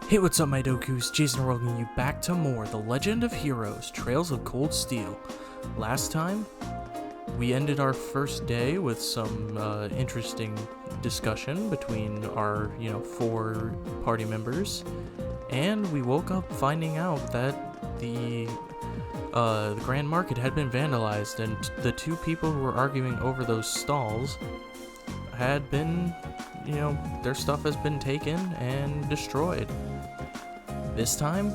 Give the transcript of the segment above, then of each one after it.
Hey, what's up, my Dokus? Jason welcoming you back to more The Legend of Heroes, Trails of Cold Steel. Last time, we ended our first day with some interesting discussion between our, 4 party members, and we woke up finding out that the Grand Market had been vandalized, and the 2 people who were arguing over those stalls had been, their stuff has been taken and destroyed. This time,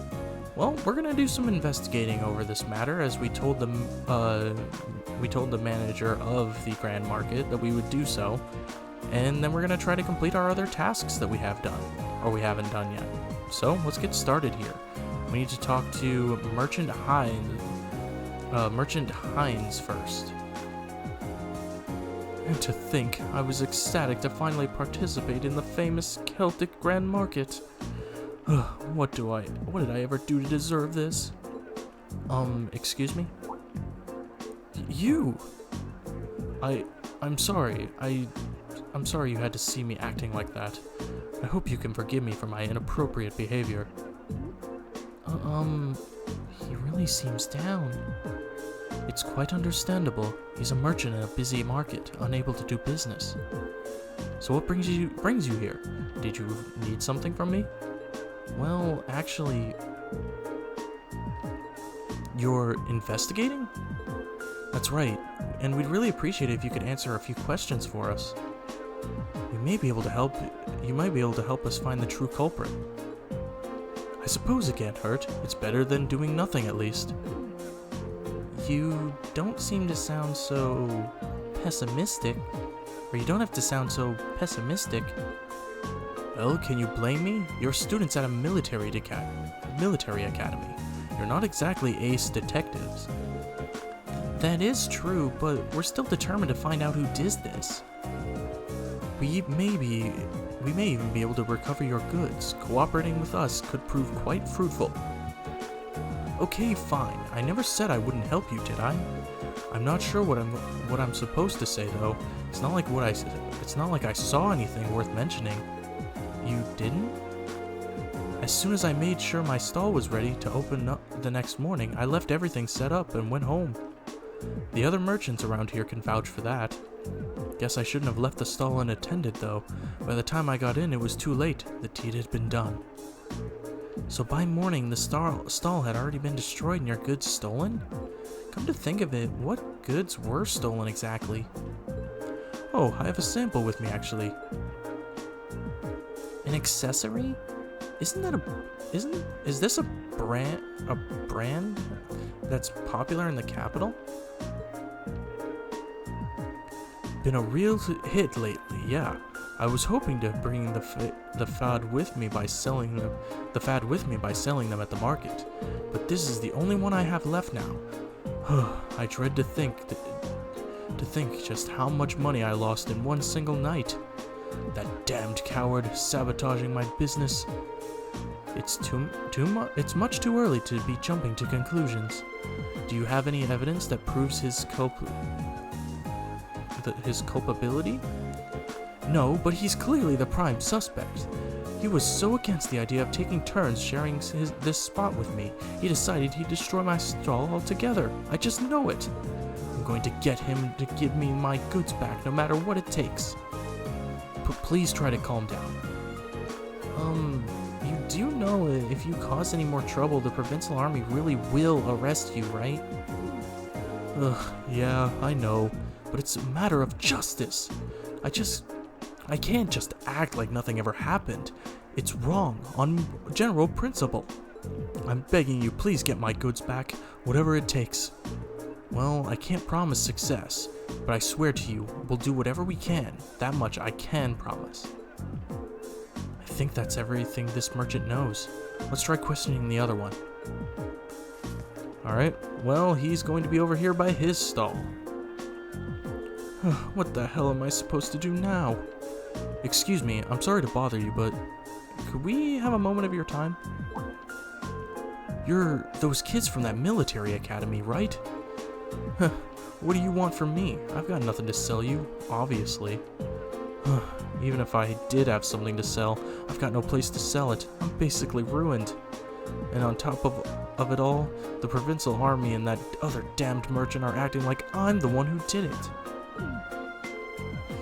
well, we're gonna do some investigating over this matter, as we told the manager of the Grand Market that we would do so, and then we're gonna try to complete our other tasks that we have done, or we haven't done yet. So let's get started here. We need to talk to Merchant Hines first. And to think, I was ecstatic to finally participate in the famous Celtic Grand Market. What did I ever do to deserve this? Excuse me? You! I'm sorry. I'm sorry you had to see me acting like that. I hope you can forgive me for my inappropriate behavior. He really seems down. It's quite understandable. He's a merchant in a busy market, unable to do business. So what brings you here? Did you need something from me? Well, actually, you're investigating? That's right, and we'd really appreciate it if you could answer a few questions for us. You might be able to help us find the true culprit. I suppose it can't hurt. It's better than doing nothing, at least. You don't seem to sound so pessimistic. Or you don't have to sound so pessimistic. Well, can you blame me? You're students at a military academy. You're not exactly ace detectives. That is true, but we're still determined to find out who did this. We may even be able to recover your goods. Cooperating with us could prove quite fruitful. Okay, fine. I never said I wouldn't help you, did I? I'm not sure what I'm supposed to say, though. It's not like I saw anything worth mentioning. You didn't? As soon as I made sure my stall was ready to open up the next morning, I left everything set up and went home. The other merchants around here can vouch for that. Guess I shouldn't have left the stall unattended, though. By the time I got in, it was too late. The deed had been done. So by morning, the stall had already been destroyed and your goods stolen? Come to think of it, what goods were stolen exactly? Oh, I have a sample with me, actually. An accessory? Is this a brand that's popular in the capital? Been a real hit lately, yeah. I was hoping to bring the fad with me by selling them at the market, but this is the only one I have left now. I dread to think just how much money I lost in one single night. That damned coward sabotaging my business. It's much too early to be jumping to conclusions. Do you have any evidence that proves his culpability? No, but he's clearly the prime suspect. He was so against the idea of taking turns sharing this spot with me, he decided he'd destroy my stall altogether. I just know it. I'm going to get him to give me my goods back no matter what it takes. But please try to calm down. You do know if you cause any more trouble, the Provincial Army really will arrest you, right? Ugh, yeah, I know, but it's a matter of justice. I can't just act like nothing ever happened. It's wrong, on general principle. I'm begging you, please get my goods back, whatever it takes. Well, I can't promise success, but I swear to you, we'll do whatever we can. That much I can promise. I think that's everything this merchant knows. Let's try questioning the other one. Alright, well, he's going to be over here by his stall. What the hell am I supposed to do now? Excuse me, I'm sorry to bother you, but could we have a moment of your time? You're those kids from that military academy, right? What do you want from me? I've got nothing to sell you, obviously. Even if I did have something to sell, I've got no place to sell it. I'm basically ruined. And on top of it all, the provincial army and that other damned merchant are acting like I'm the one who did it.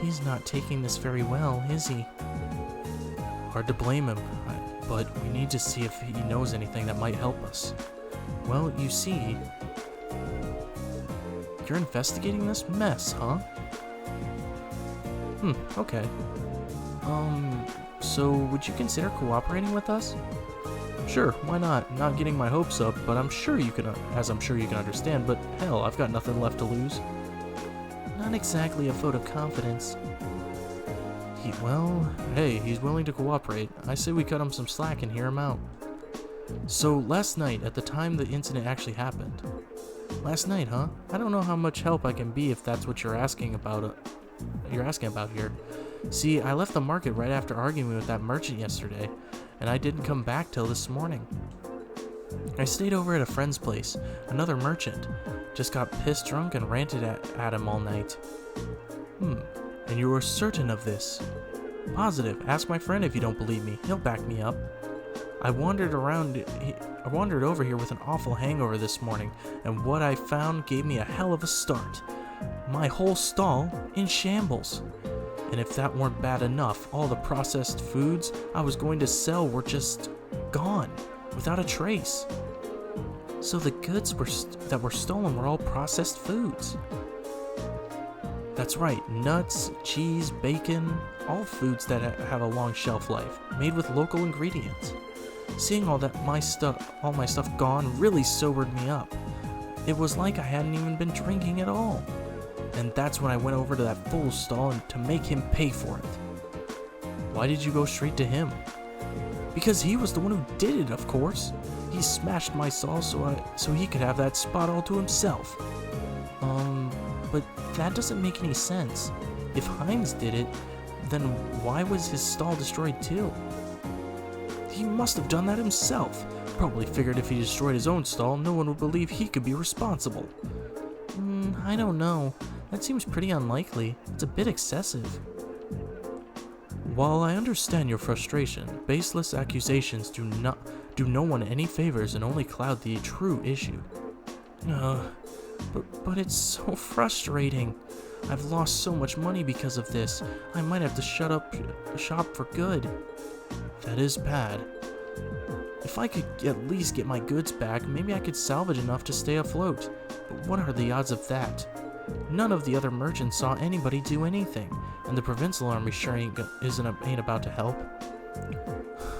He's not taking this very well, is he? Hard to blame him, but we need to see if he knows anything that might help us. Well, you see, you're investigating this mess, huh? Okay. So would you consider cooperating with us? Sure, why not? Not getting my hopes up, but I'm sure you can, as I'm sure you can understand, but hell, I've got nothing left to lose. Not exactly a vote of confidence. Well, hey, he's willing to cooperate. I say we cut him some slack and hear him out. So, last night, at the time the incident actually happened. Last night, huh? I don't know how much help I can be if that's what you're asking about here. See, I left the market right after arguing with that merchant yesterday, and I didn't come back till this morning. I stayed over at a friend's place, another merchant. Just got pissed drunk and ranted at him all night. And you were certain of this? Positive. Ask my friend if you don't believe me. He'll back me up. I wandered over here with an awful hangover this morning, and what I found gave me a hell of a start. My whole stall in shambles. And if that weren't bad enough, all the processed foods I was going to sell were just gone, without a trace. So the goods that were stolen were all processed foods. That's right, nuts, cheese, bacon, all foods that have a long shelf life, made with local ingredients. Seeing all my stuff gone really sobered me up. It was like I hadn't even been drinking at all. And that's when I went over to that fool's stall to make him pay for it. Why did you go straight to him? Because he was the one who did it, of course. He smashed my stall so he could have that spot all to himself. But that doesn't make any sense. If Heinz did it, then why was his stall destroyed too? He must have done that himself. Probably figured if he destroyed his own stall, no one would believe he could be responsible. I don't know. That seems pretty unlikely. It's a bit excessive. While I understand your frustration, baseless accusations do no one any favors and only cloud the true issue. But it's so frustrating. I've lost so much money because of this. I might have to shut up shop for good. That is bad. If I could at least get my goods back, maybe I could salvage enough to stay afloat. But what are the odds of that? None of the other merchants saw anybody do anything, and the provincial army sure ain't about to help.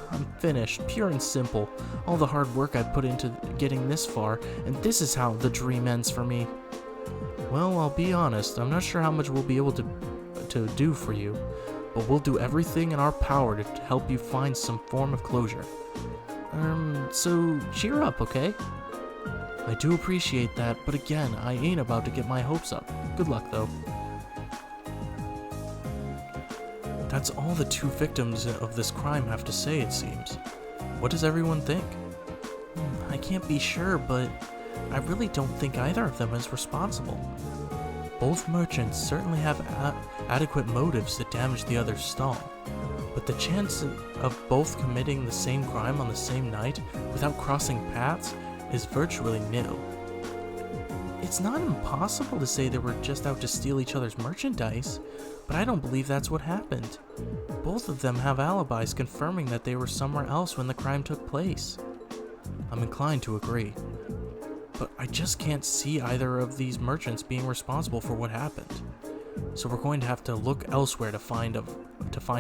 I'm finished, pure and simple. All the hard work I put into getting this far, and this is how the dream ends for me. Well, I'll be honest, I'm not sure how much we'll be able to do for you, but we'll do everything in our power to help you find some form of closure. So cheer up, okay? I do appreciate that, but again, I ain't about to get my hopes up. Good luck, though. That's all the two victims of this crime have to say, it seems. What does everyone think? I can't be sure, but I really don't think either of them is responsible. Both merchants certainly have adequate motives to damage the other's stall, but the chance of both committing the same crime on the same night without crossing paths is virtually nil. It's not impossible to say they were just out to steal each other's merchandise, but I don't believe that's what happened. Both of them have alibis confirming that they were somewhere else when the crime took place. I'm inclined to agree, but I just can't see either of these merchants being responsible for what happened. So we're going to have to look elsewhere to find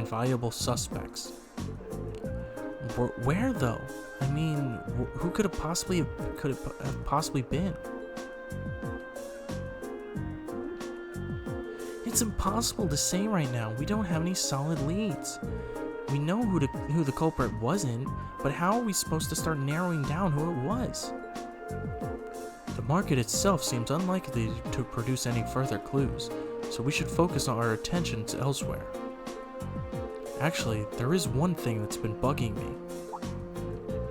viable suspects. Where though? I mean, who could it have possibly been? It's impossible to say right now. We don't have any solid leads. We know who the culprit wasn't, but how are we supposed to start narrowing down who it was? The market itself seems unlikely to produce any further clues, so we should focus our attentions elsewhere. Actually, there is one thing that's been bugging me.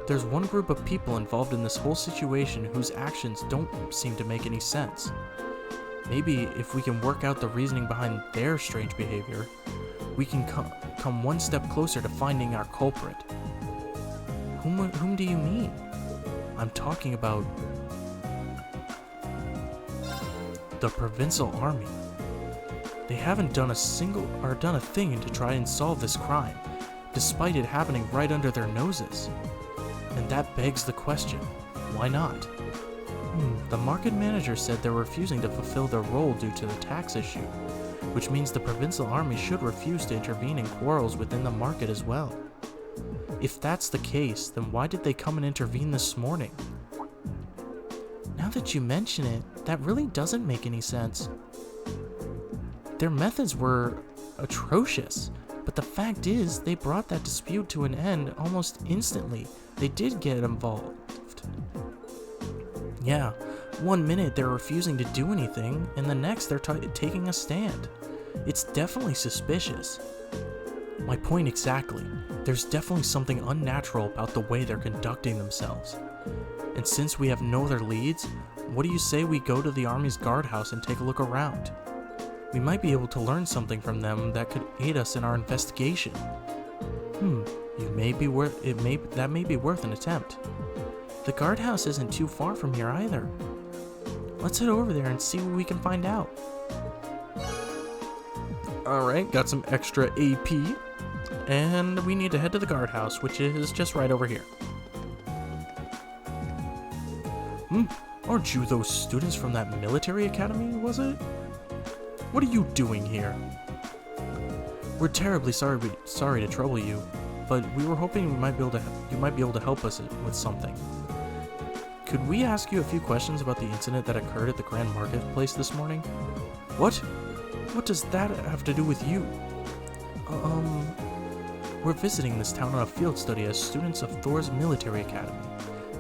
There's one group of people involved in this whole situation whose actions don't seem to make any sense. Maybe if we can work out the reasoning behind their strange behavior, we can come one step closer to finding our culprit. Whom do you mean? I'm talking about the Provincial Army. They haven't done a thing to try and solve this crime, despite it happening right under their noses. And that begs the question, why not? The market manager said they're refusing to fulfill their role due to the tax issue, which means the Provincial Army should refuse to intervene in quarrels within the market as well. If that's the case, then why did they come and intervene this morning? Now that you mention it, that really doesn't make any sense. Their methods were atrocious, but the fact is, they brought that dispute to an end almost instantly. They did get involved. Yeah, one minute they're refusing to do anything, and the next they're taking a stand. It's definitely suspicious. My point exactly. There's definitely something unnatural about the way they're conducting themselves. And since we have no other leads, what do you say we go to the Army's guardhouse and take a look around? We might be able to learn something from them that could aid us in our investigation. That may be worth an attempt. The guardhouse isn't too far from here either. Let's head over there and see what we can find out. Alright, got some extra AP, and we need to head to the guardhouse, which is just right over here. Aren't you those students from that military academy, was it? What are you doing here? We're terribly sorry to trouble you, but we were hoping you might be able to help us with something. Could we ask you a few questions about the incident that occurred at the Grand Marketplace this morning? What? What does that have to do with you? We're visiting this town on a field study as students of Thor's military academy,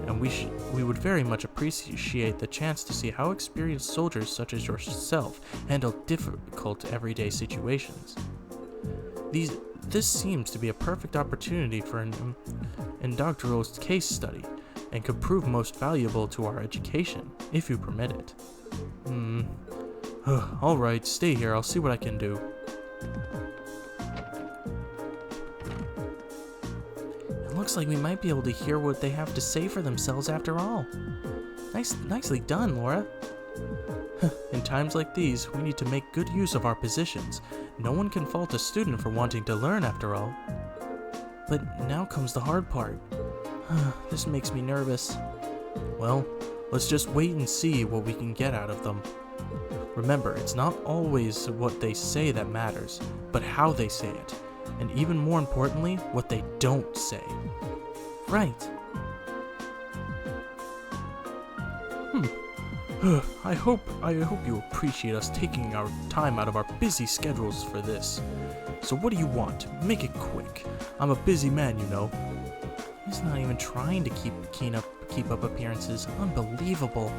and we would very much appreciate the chance to see how experienced soldiers such as yourself handle difficult everyday situations. This seems to be a perfect opportunity for an indoctrinal case study, and could prove most valuable to our education, if you permit it. Alright, stay here, I'll see what I can do. It looks like we might be able to hear what they have to say for themselves after all. Nicely done, Laura. In times like these, we need to make good use of our positions. No one can fault a student for wanting to learn after all. But now comes the hard part. This makes me nervous. Well, let's just wait and see what we can get out of them. Remember, it's not always what they say that matters, but how they say it. And even more importantly, what they don't say. Right. I hope you appreciate us taking our time out of our busy schedules for this. So what do you want? Make it quick. I'm a busy man, you know. He's not even trying to keep up appearances. Unbelievable.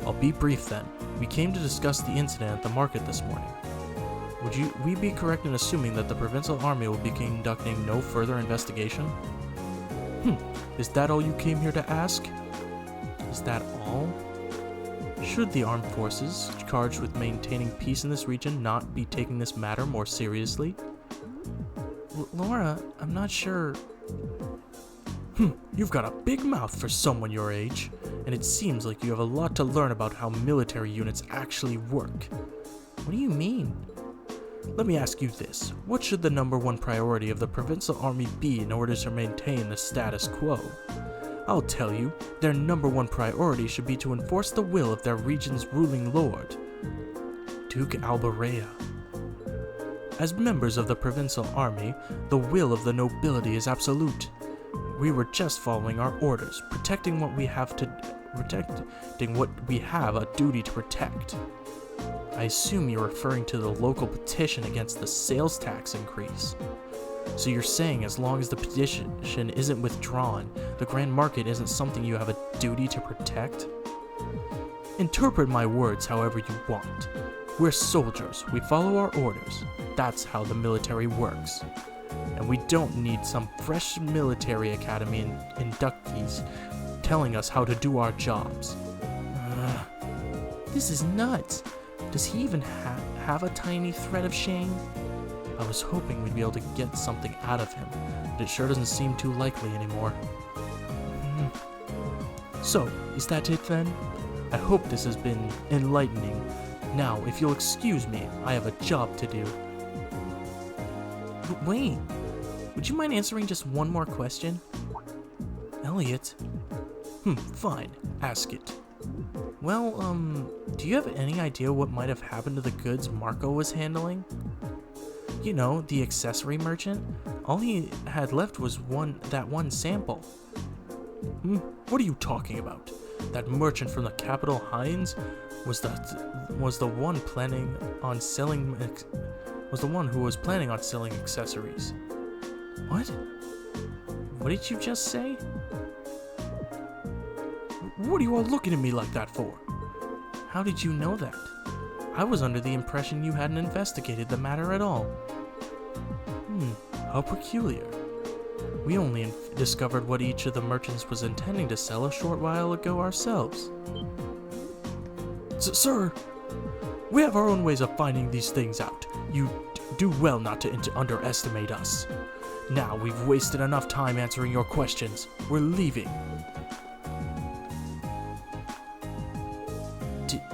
I'll be brief then. We came to discuss the incident at the market this morning. Would we be correct in assuming that the Provincial Army will be conducting no further investigation? Is that all you came here to ask? Is that all? Should the armed forces charged with maintaining peace in this region not be taking this matter more seriously? Laura, I'm not sure. You've got a big mouth for someone your age, and it seems like you have a lot to learn about how military units actually work. What do you mean? Let me ask you this. What should the #1 priority of the Provincial Army be in order to maintain the status quo? I'll tell you, their #1 priority should be to enforce the will of their region's ruling lord, Duke Albarea. As members of the Provincial Army, the will of the nobility is absolute. We were just following our orders, protecting what we have a duty to protect. I assume you're referring to the local petition against the sales tax increase. So you're saying as long as the petition isn't withdrawn, the Grand Market isn't something you have a duty to protect? Interpret my words however you want. We're soldiers, we follow our orders. That's how the military works. And we don't need some fresh military academy inductees telling us how to do our jobs. This is nuts. Does he even have a tiny thread of shame? I was hoping we'd be able to get something out of him, but it sure doesn't seem too likely anymore. So, is that it then? I hope this has been enlightening. Now, if you'll excuse me, I have a job to do. Wait, would you mind answering just one more question? Elliot? Fine, ask it. Well, do you have any idea what might have happened to the goods Marco was handling? You know, the accessory merchant? All he had left was that one sample. What are you talking about? That merchant from the capital, Heinz, was the one who was planning on selling accessories. What? What did you just say? What are you all looking at me like that for? How did you know that? I was under the impression you hadn't investigated the matter at all. How peculiar. We only discovered what each of the merchants was intending to sell a short while ago ourselves. Sir, we have our own ways of finding these things out. You do well not to underestimate us. Now we've wasted enough time answering your questions. We're leaving.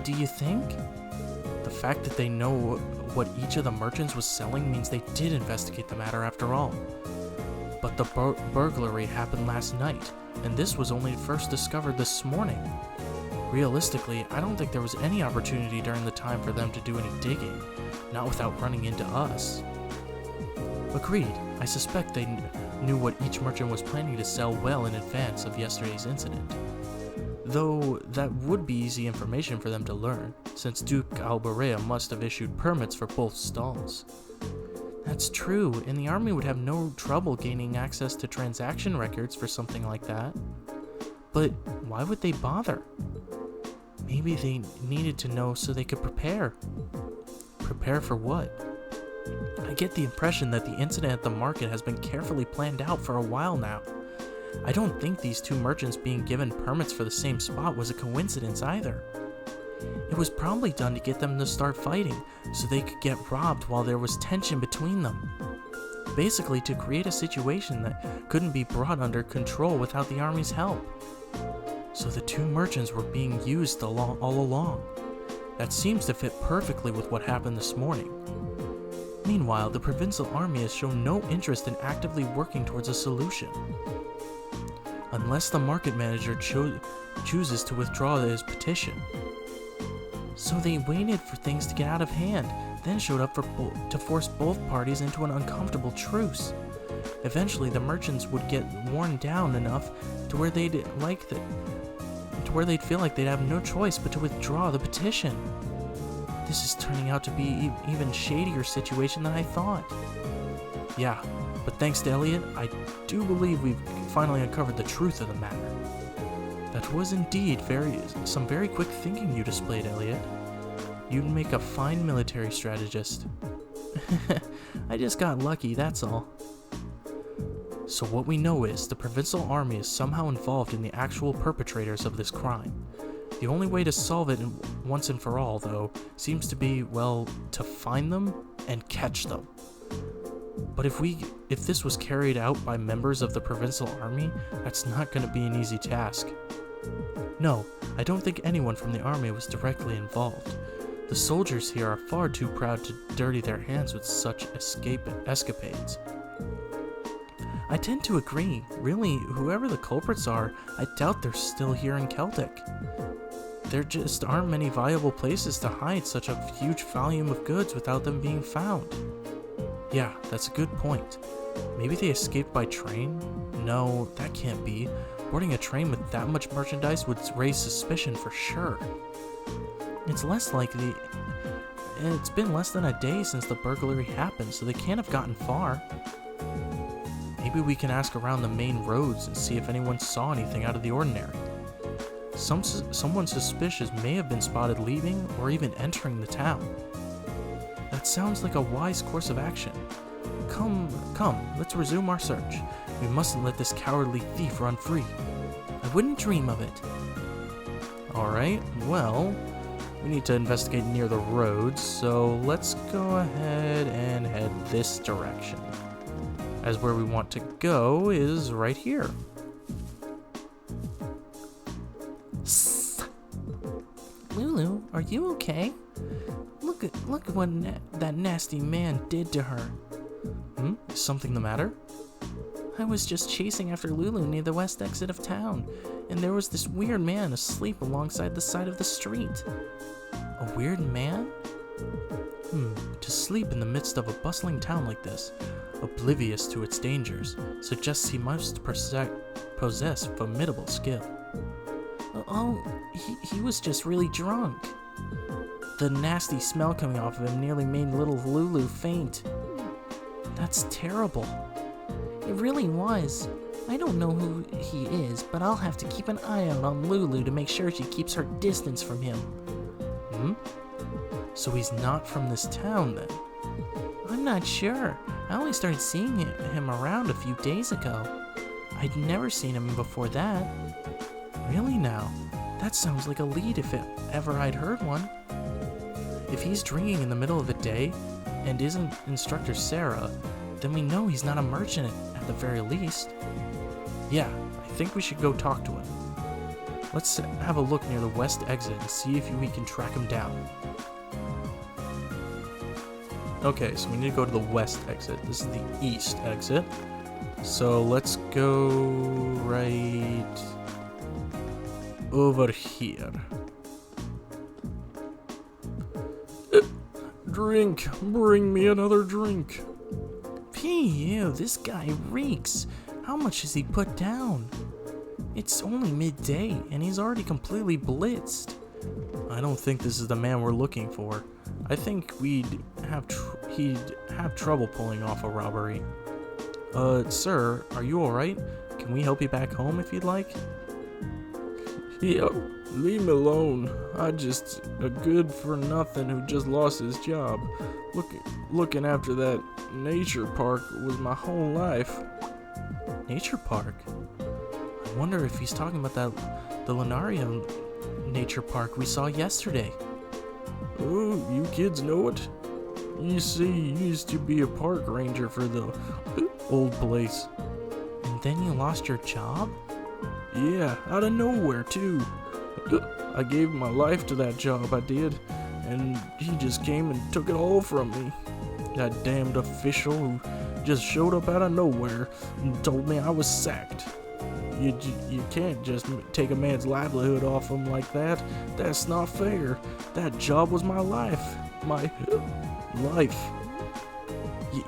Do you think? The fact that they know what each of the merchants was selling means they did investigate the matter after all. But the burglary happened last night, and this was only first discovered this morning. Realistically, I don't think there was any opportunity during the time for them to do any digging, not without running into us. Agreed. I suspect they knew what each merchant was planning to sell well in advance of yesterday's incident. Though that would be easy information for them to learn, since Duke Alberea must have issued permits for both stalls. That's true, and the army would have no trouble gaining access to transaction records for something like that. But why would they bother? Maybe they needed to know so they could prepare. Prepare for what? I get the impression that the incident at the market has been carefully planned out for a while now. I don't think these two merchants being given permits for the same spot was a coincidence either. It was probably done to get them to start fighting, so they could get robbed while there was tension between them. Basically, to create a situation that couldn't be brought under control without the army's help. So the two merchants were being used all along. That seems to fit perfectly with what happened this morning. Meanwhile, the provincial army has shown no interest in actively working towards a solution. Unless the market manager chooses to withdraw his petition. So they waited for things to get out of hand, then showed up to force both parties into an uncomfortable truce. Eventually, the merchants would get worn down enough to where they'd feel like they'd have no choice but to withdraw the petition. This is turning out to be even shadier situation than I thought. Yeah, but thanks to Elliot, I do believe we've finally uncovered the truth of the matter. That was indeed some very quick thinking you displayed, Elliot. You'd make a fine military strategist. I just got lucky, that's all. So what we know is the provincial army is somehow involved in the actual perpetrators of this crime. The only way to solve it once and for all, though, seems to be, well, to find them and catch them. But if this was carried out by members of the provincial army, that's not going to be an easy task. No, I don't think anyone from the army was directly involved. The soldiers here are far too proud to dirty their hands with such escapades. I tend to agree. Really, whoever the culprits are, I doubt they're still here in Celtic. There just aren't many viable places to hide such a huge volume of goods without them being found. Yeah, that's a good point. Maybe they escaped by train? No, that can't be. Boarding a train with that much merchandise would raise suspicion for sure. It's less likely. It's been less than a day since the burglary happened, so they can't have gotten far. Maybe we can ask around the main roads and see if anyone saw anything out of the ordinary. Someone suspicious may have been spotted leaving or even entering the town. That sounds like a wise course of action. Come, let's resume our search. We mustn't let this cowardly thief run free. I wouldn't dream of it. Alright, well, We need to investigate near the roads, so let's go ahead and head this direction. As where we want to go is right here. Lulu, are you okay? Look at what that nasty man did to her. Is something the matter? I was just chasing after Lulu near the west exit of town, and there was this weird man asleep alongside the side of the street. A weird man? To sleep in the midst of a bustling town like this, oblivious to its dangers, suggests he must possess formidable skill. Oh, he was just really drunk. The nasty smell coming off of him nearly made little Lulu faint. That's terrible. It really was. I don't know who he is, but I'll have to keep an eye out on Lulu to make sure she keeps her distance from him. So he's not from this town then? I'm not sure. I only started seeing him around a few days ago. I'd never seen him before that. Really now? That sounds like a lead if ever I'd heard one. If he's drinking in the middle of the day and isn't Instructor Sarah, then we know he's not a merchant at the very least. Yeah, I think we should go talk to him. Let's have a look near the west exit and see if we can track him down. Okay, so we need to go to the west exit. This is the east exit. So let's go right over here. Drink! Bring me another drink! Ew, this guy reeks. How much has he put down? It's only midday, and he's already completely blitzed. I don't think this is the man we're looking for. I think he'd have trouble pulling off a robbery. Sir, are you alright? Can we help you back home if you'd like? Yeah, leave me alone. I just a good-for-nothing who just lost his job. Looking after that nature park was my whole life. Nature park? I wonder if he's talking about the Lunaria nature park we saw yesterday. Oh, you kids know it? You see, you used to be a park ranger for the old place. And then you lost your job? Yeah, out of nowhere, too. I gave my life to that job, I did, and he just came and took it all from me. That damned official who just showed up out of nowhere and told me I was sacked. You can't just take a man's livelihood off him like that. That's not fair. That job was my life. My life.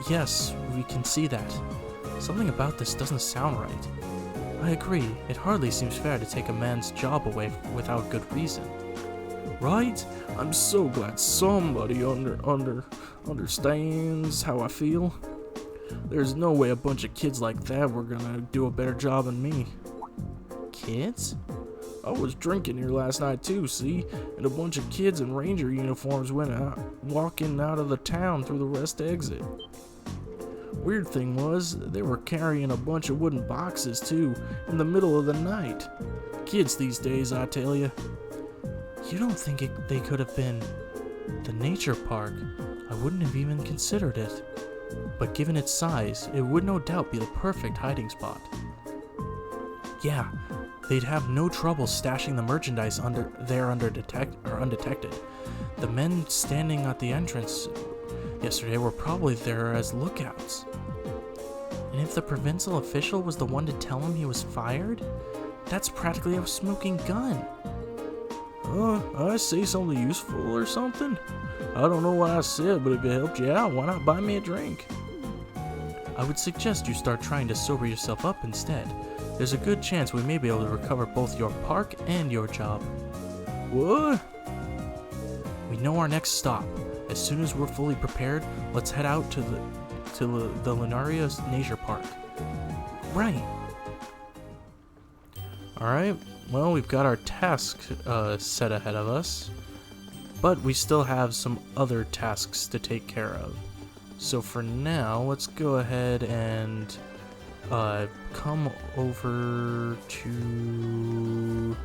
Yes, we can see that. Something about this doesn't sound right. I agree. It hardly seems fair to take a man's job away without good reason. Right? I'm so glad somebody understands how I feel. There's no way a bunch of kids like that were gonna do a better job than me. Kids? I was drinking here last night too, see? And a bunch of kids in ranger uniforms went out, walking out of the town through the west exit. Weird thing was, they were carrying a bunch of wooden boxes too, in the middle of the night. Kids these days, I tell you. You don't think they could have been the nature park? I wouldn't have even considered it. But given its size, it would no doubt be the perfect hiding spot. Yeah, they'd have no trouble stashing the merchandise undetected. The men standing at the entrance yesterday were probably there as lookouts. And if the provincial official was the one to tell him he was fired, that's practically a smoking gun. I say something useful or something? I don't know what I said, but if it helped you out, why not buy me a drink? I would suggest you start trying to sober yourself up instead. There's a good chance we may be able to recover both your park and your job. What? We know our next stop. As soon as we're fully prepared, let's head out to the Lunaria Nature Park. Right. Alright, well, we've got our task set ahead of us, but we still have some other tasks to take care of. So for now, let's go ahead and come over to...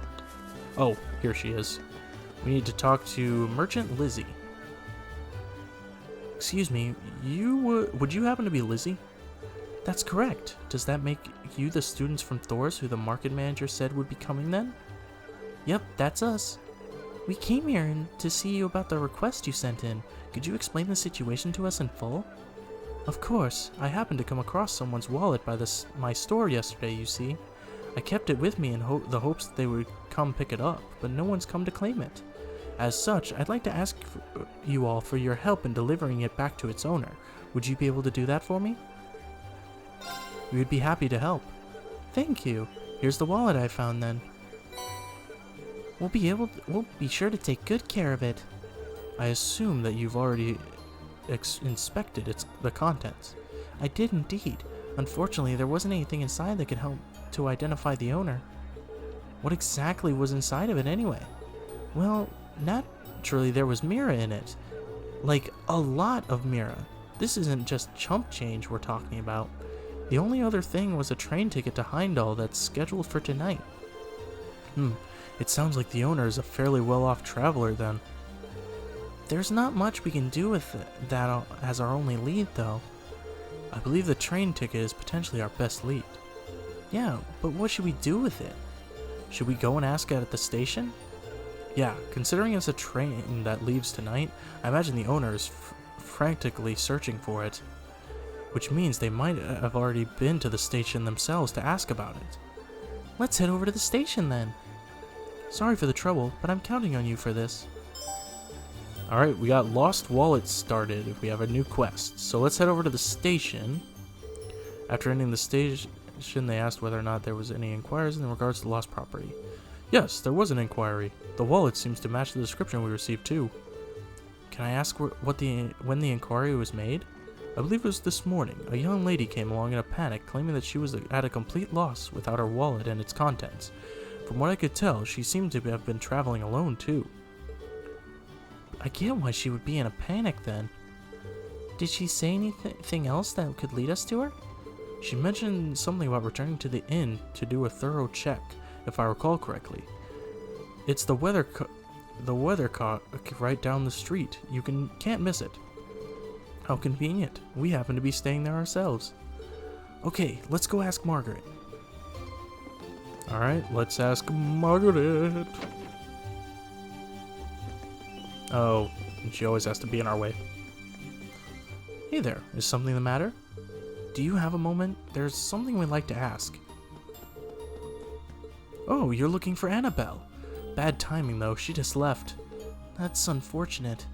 Oh, here she is. We need to talk to Merchant Lizzie. Excuse me, would you happen to be Lizzie? That's correct. Does that make you the students from Thor's who the market manager said would be coming then? Yep, that's us. We came here to see you about the request you sent in. Could you explain the situation to us in full? Of course. I happened to come across someone's wallet by my store yesterday, you see. I kept it with me in the hopes that they would come pick it up, but no one's come to claim it. As such, I'd like to ask you all for your help in delivering it back to its owner. Would you be able to do that for me? We would be happy to help. Thank you. Here's the wallet I found then. We'll be sure to take good care of it. I assume that you've already inspected the contents. I did indeed. Unfortunately, there wasn't anything inside that could help to identify the owner. What exactly was inside of it anyway? Well, naturally there was Mira in it. Like, a lot of Mira. This isn't just chump change we're talking about. The only other thing was a train ticket to Heimdall that's scheduled for tonight. It sounds like the owner is a fairly well-off traveler then. There's not much we can do with that as our only lead, though. I believe the train ticket is potentially our best lead. Yeah, but what should we do with it? Should we go and ask it at the station? Yeah, considering it's a train that leaves tonight, I imagine the owner is frantically searching for it. Which means they might have already been to the station themselves to ask about it. Let's head over to the station then. Sorry for the trouble, but I'm counting on you for this. Alright, we got Lost Wallet started. We have a new quest. So let's head over to the station. After ending the station, they asked whether or not there was any inquiries in regards to lost property. Yes, there was an inquiry. The wallet seems to match the description we received too. Can I ask when the inquiry was made? I believe it was this morning. A young lady came along in a panic, claiming that she was at a complete loss without her wallet and its contents. From what I could tell, she seemed to have been traveling alone too. I get why she would be in a panic then. Did she say anything else that could lead us to her? She mentioned something about returning to the inn to do a thorough check, if I recall correctly. It's the weathercock right down the street. You can't miss it. How convenient. We happen to be staying there ourselves. Okay, let's go ask Margaret. Alright, let's ask Margaret. Oh, she always has to be in our way. Hey there, is something the matter? Do you have a moment? There's something we'd like to ask. Oh, you're looking for Annabelle. Bad timing though, she just left. That's unfortunate.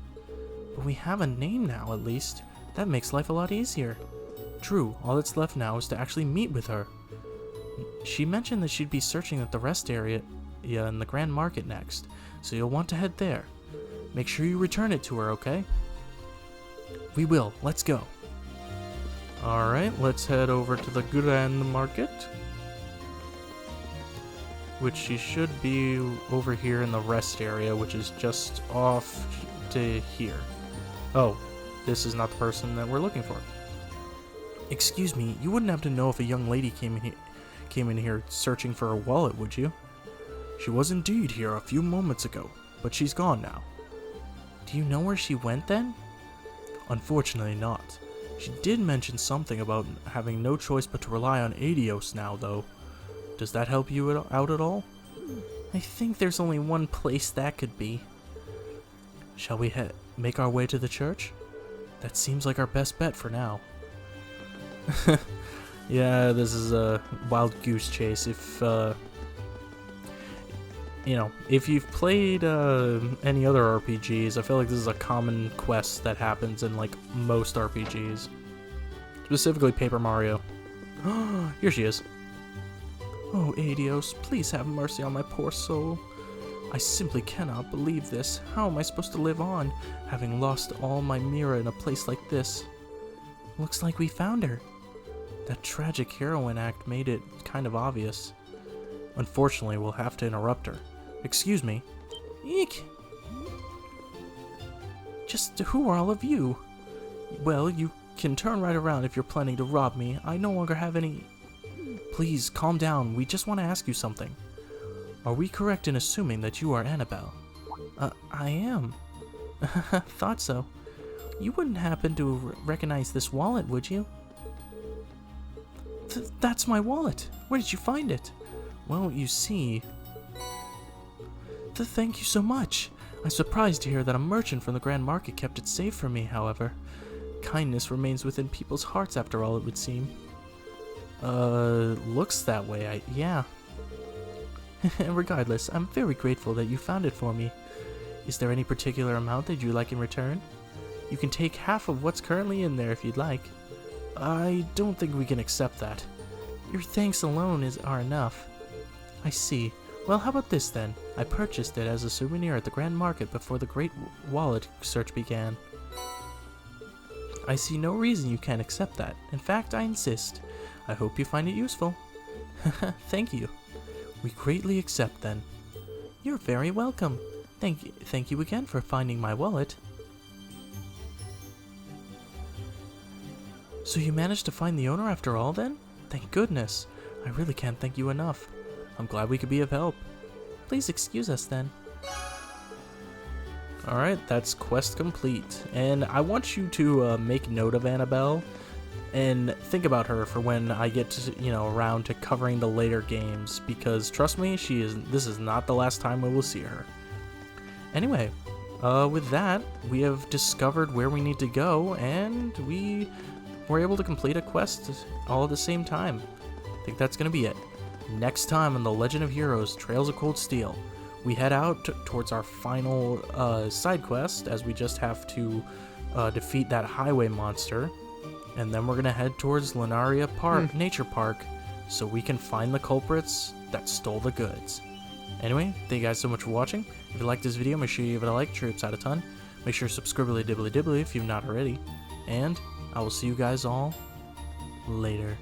But we have a name now, at least. That makes life a lot easier. True, all that's left now is to actually meet with her. She mentioned that she'd be searching at the rest area in the Grand Market next, so you'll want to head there. Make sure you return it to her, okay? We will. Let's go. Alright, let's head over to the Grand Market. Which she should be over here in the rest area, which is just off to here. Oh, this is not the person that we're looking for. Excuse me, you wouldn't have to know if a young lady came in here searching for her wallet, would you? She was indeed here a few moments ago, but she's gone now. Do you know where she went then? Unfortunately not. She did mention something about having no choice but to rely on Adios now, though. Does that help you out at all? I think there's only one place that could be. Shall we make our way to the church? That seems like our best bet for now. Yeah, this is a wild goose chase. If if you've played any other RPGs, I feel like this is a common quest that happens in like most RPGs. Specifically Paper Mario. Here she is. Oh, Adios, please have mercy on my poor soul. I simply cannot believe this. How am I supposed to live on, having lost all my Mira in a place like this? Looks like we found her. That tragic heroine act made it kind of obvious. Unfortunately, we'll have to interrupt her. Excuse me. Eek! Just who are all of you? Well, you can turn right around if you're planning to rob me. I no longer have any... Please, calm down. We just want to ask you something. Are we correct in assuming that you are Annabelle? I am. Thought so. You wouldn't happen to recognize this wallet, would you? That's my wallet. Where did you find it? Well, you see... Thank you so much. I'm surprised to hear that a merchant from the Grand Market kept it safe for me, however. Kindness remains within people's hearts after all, it would seem. Looks that way, yeah. Regardless, I'm very grateful that you found it for me. Is there any particular amount that you'd like in return? You can take half of what's currently in there if you'd like. I don't think we can accept that. Your thanks alone are enough. I see. Well, how about this then? I purchased it as a souvenir at the Grand Market before the Great Wallet search began. I see no reason you can't accept that. In fact, I insist. I hope you find it useful. Thank you. We greatly accept then. You're very welcome. Thank you again for finding my wallet. So you managed to find the owner after all then? Thank goodness. I really can't thank you enough. I'm glad we could be of help. Please excuse us then. Alright, that's quest complete. And I want you to make note of Annabelle and think about her for when I get to, around to covering the later games, because trust me, this is not the last time we will see her. Anyway, with that, we have discovered where we need to go, and we were able to complete a quest all at the same time. I think that's going to be it. Next time on The Legend of Heroes Trails of Cold Steel, we head out towards our final side quest, as we just have to defeat that highway monster, and then we're going to head towards Lunaria Park, Nature Park, so we can find the culprits that stole the goods. Anyway, thank you guys so much for watching. If you liked this video, make sure you give it a like, trips out a ton. Make sure to subscribe dibbly dibbly if you've not already, and I will see you guys all later.